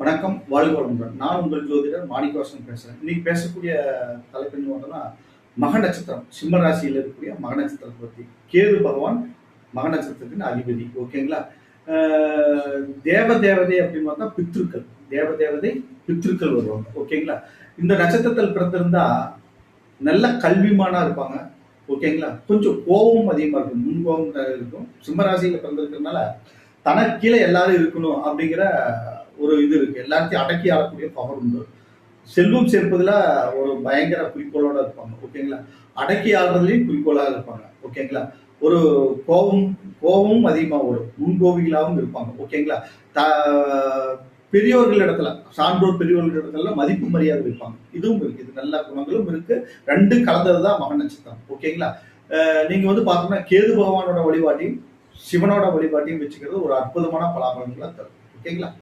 வணக்கம், வாழ்க வளமுடன். நான் உங்கள் ஜோதிடர் மாணிக்கவாசன் பேசுறேன். இன்னைக்கு பேசக்கூடிய தலைப்பு என்ன பார்த்தோம்னா, மக நட்சத்திரம். சிம்ம ராசியில இருக்கக்கூடிய மக நட்சத்திரத்தை பத்தி. கேது பகவான் மக நட்சத்திரத்தின் அதிபதி. ஓகேங்களா? ஆ தேவதை அப்படின்னு பார்த்தா பித்ருக்கள். தேவதை, பித்ருக்கள் வருவாங்க. ஓகேங்களா? இந்த நட்சத்திரத்தில் பிறந்திருந்தா நல்ல கல்விமானா இருப்பாங்க. ஓகேங்களா? கொஞ்சம் கோபமும் அதிகமா இருக்கும். முன்கோபம் இருக்கும். சிம்ம ராசியில பிறந்திருக்கிறதுனால தனக்கு கீழே எல்லாரும் இருக்கணும் அப்படிங்கிற ஒரு இது இருக்கு. எல்லாத்தையும் அடக்கி ஆளக்கூடிய பவர் உண்டு. செல்வம் சேர்ப்பதுல ஒரு பயங்கர குறிக்கோளோட இருப்பாங்க. ஓகேங்களா? அடக்கி ஆள்றதுலயும் குறிக்கோளாக இருப்பாங்க. ஓகேங்களா? ஒரு கோபமும் அதிகமா வரும். முன்கோபிகளாகவும் இருப்பாங்க. ஓகேங்களா? பெரியோர்கள் இடத்துல, சான்றோர் பெரியோர்கள் இடத்துல மதிப்பு மரியாதை வைப்பாங்க. இதுவும் இருக்கு. இது நல்ல குணங்களும் இருக்கு. 2 கலந்ததுதான் மக நட்சத்திரம். ஓகேங்களா? நீங்க பார்த்தோம்னா கேது பகவானோட வழிபாட்டையும் சிவனோட வழிபாட்டையும் வச்சுக்கிறது ஒரு அற்புதமான பலாபலன்களை தரும். ஓகேங்களா?